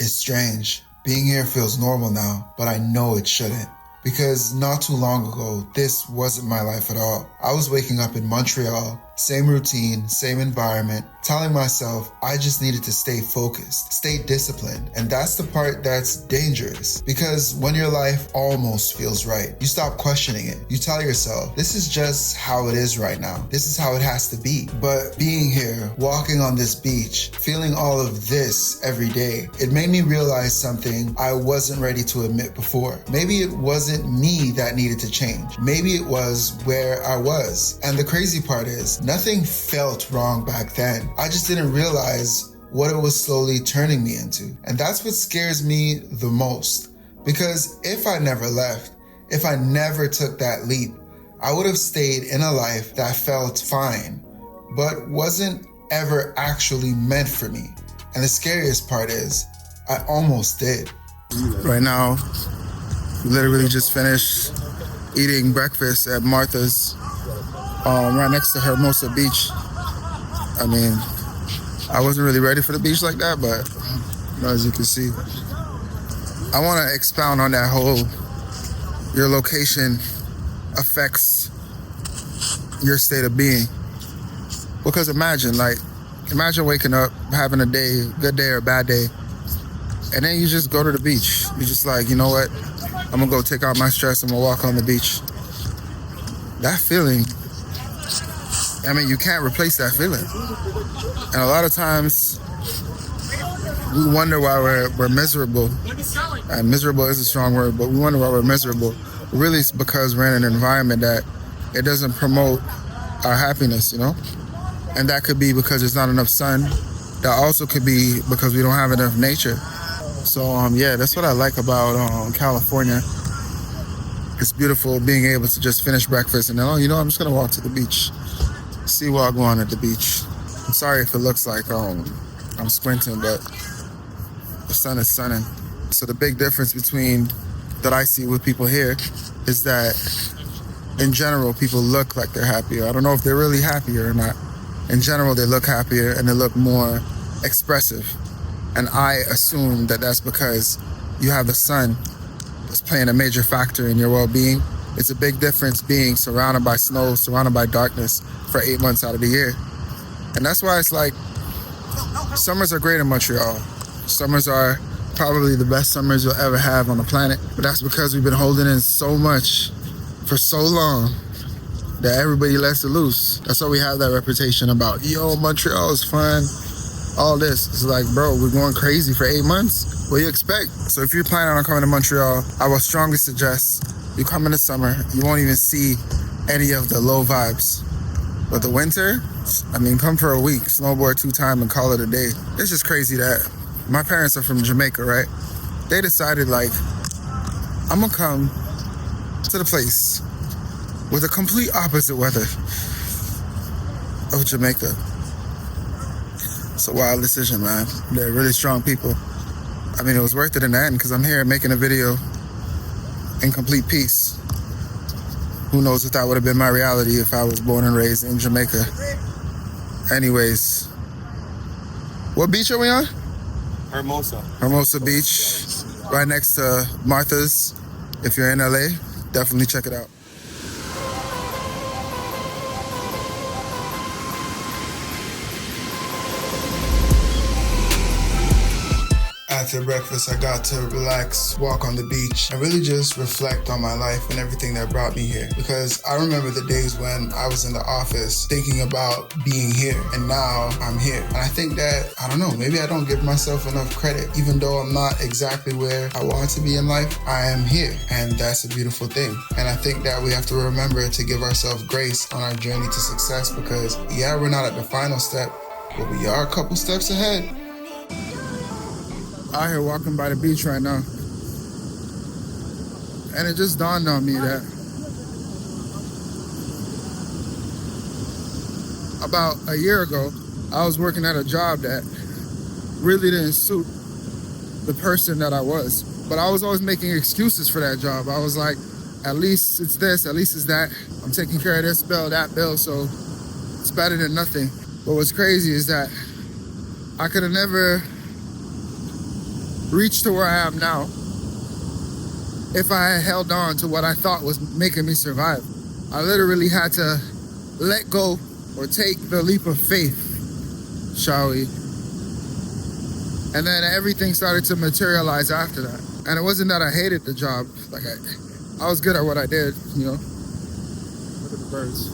It's strange. Being here feels normal now, but I know it shouldn't. Because not too long ago, this wasn't my life at all. I was waking up in Montreal, same routine, same environment, telling myself I just needed to stay focused, stay disciplined. And that's the part that's dangerous. Because when your life almost feels right, you stop questioning it. You tell yourself, this is just how it is right now. This is how it has to be. But being here, walking on this beach, feeling all of this every day, it made me realize something I wasn't ready to admit before. Maybe it wasn't me that needed to change. Maybe it was where I was. And the crazy part is, nothing felt wrong back then. I just didn't realize what it was slowly turning me into. And that's what scares me the most. Because if I never left, if I never took that leap, I would have stayed in a life that felt fine, but wasn't ever actually meant for me. And the scariest part is, I almost did. Right now, we literally just finished eating breakfast at Martha's, right next to Hermosa Beach. I mean, I wasn't really ready for the beach like that, but as you can see, I want to expound on that whole, your location affects your state of being. Because imagine waking up, having a day, good day or bad day, and then you just go to the beach. You're just like, you know what? I'm gonna go take out my stress. I'm gonna walk on the beach. That feeling, I mean, you can't replace that feeling. And a lot of times, we wonder why we're miserable. And miserable is a strong word, but we wonder why we're miserable. Really, it's because we're in an environment that it doesn't promote our happiness, you know? And that could be because there's not enough sun. That also could be because we don't have enough nature. So, yeah, that's what I like about California. It's beautiful being able to just finish breakfast and then, I'm just going to walk to the beach, see what I go on at the beach. I'm sorry if it looks like I'm squinting, but the sun is sunning. So the big difference between that I see with people here is that in general, people look like they're happier. I don't know if they're really happier or not. In general, they look happier and they look more expressive. And I assume that that's because you have the sun that's playing a major factor in your well-being. It's a big difference being surrounded by snow, surrounded by darkness for 8 months out of the year. And that's why it's like, summers are great in Montreal. Summers are probably the best summers you'll ever have on the planet. But that's because we've been holding in so much for so long that everybody lets it loose. That's why we have that reputation about, Montreal is fun. All this. It's like, bro, we're going crazy for 8 months. What do you expect? So if you're planning on coming to Montreal, I would strongly suggest you come in the summer. You won't even see any of the low vibes. But the winter, come for a week, snowboard 2 times and call it a day. It's just crazy that my parents are from Jamaica, right? They decided I'm gonna come to the place with the complete opposite weather of Jamaica. It's a wild decision, man. They're really strong people. It was worth it in the end because I'm here making a video in complete peace. Who knows if that would have been my reality if I was born and raised in Jamaica. Anyways, what beach are we on? Hermosa Beach, right next to Martha's. If you're in LA, definitely check it out. After breakfast, I got to relax, walk on the beach, and really just reflect on my life and everything that brought me here. Because I remember the days when I was in the office thinking about being here, and now I'm here. And I think that, maybe I don't give myself enough credit. Even though I'm not exactly where I want to be in life, I am here. And that's a beautiful thing. And I think that we have to remember to give ourselves grace on our journey to success because, we're not at the final step, but we are a couple steps ahead. Out here walking by the beach right now. And it just dawned on me that about a year ago, I was working at a job that really didn't suit the person that I was. But I was always making excuses for that job. I was like, at least it's this, at least it's that. I'm taking care of this bill, that bill, so it's better than nothing. But what's crazy is that I could have never reach to where I am now if I had held on to what I thought was making me survive. I literally had to let go or take the leap of faith, shall we? And then everything started to materialize after that. And it wasn't that I hated the job. Like I was good at what I did, you know. Look at the birds.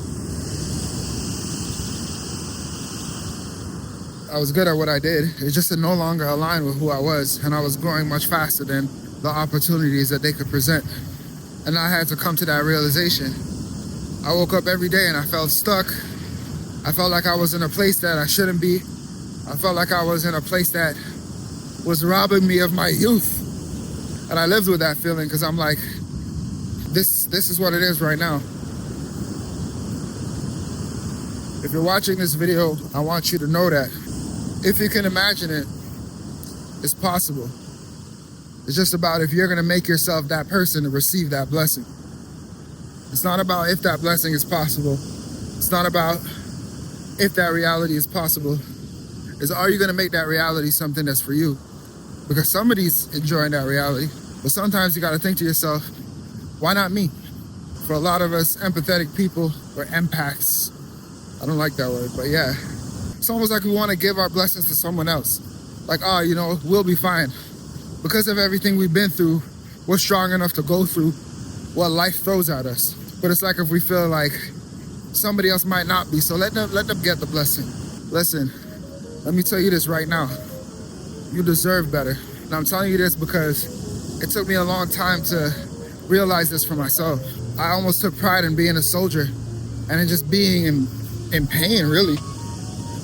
I was good at what I did. It just no longer aligned with who I was, and I was growing much faster than the opportunities that they could present. And I had to come to that realization. I woke up every day and I felt stuck. I felt like I was in a place that I shouldn't be. I felt like I was in a place that was robbing me of my youth. And I lived with that feeling because I'm like, this is what it is right now. If you're watching this video, I want you to know that if you can imagine it, it's possible. It's just about if you're gonna make yourself that person to receive that blessing. It's not about if that blessing is possible. It's not about if that reality is possible. It's are you gonna make that reality something that's for you? Because somebody's enjoying that reality. But sometimes you gotta think to yourself, why not me? For a lot of us empathetic people, or empaths, I don't like that word, but yeah. It's almost like we wanna give our blessings to someone else. Like, oh, you know, we'll be fine. Because of everything we've been through, we're strong enough to go through what life throws at us. But it's like if we feel like somebody else might not be, so let them get the blessing. Listen, let me tell you this right now. You deserve better. And I'm telling you this because it took me a long time to realize this for myself. I almost took pride in being a soldier and in just being in pain, really.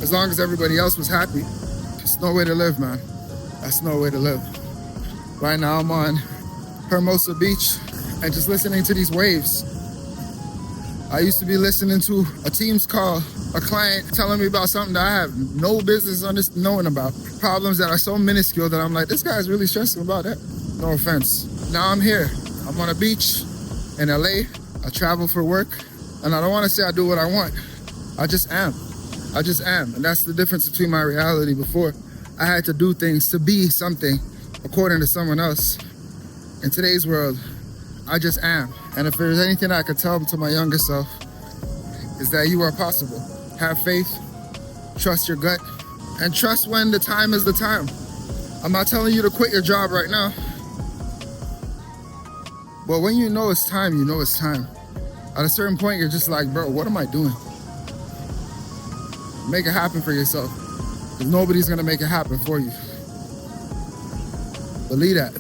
As long as everybody else was happy. It's no way to live, man. That's no way to live. Right now I'm on Hermosa Beach and just listening to these waves. I used to be listening to a Teams call, a client telling me about something that I have no business knowing about. Problems that are so minuscule that I'm like, this guy's really stressing about that. No offense. Now I'm here. I'm on a beach in LA. I travel for work. And I don't want to say I do what I want. I just am. I just am. And that's the difference between my reality before. I had to do things to be something according to someone else. In today's world, I just am. And if there's anything I could tell to my younger self, is that you are possible. Have faith, trust your gut, and trust when the time is the time. I'm not telling you to quit your job right now. But when you know it's time, you know it's time. At a certain point, you're just like, bro, what am I doing? Make it happen for yourself. Because nobody's gonna make it happen for you. Believe that.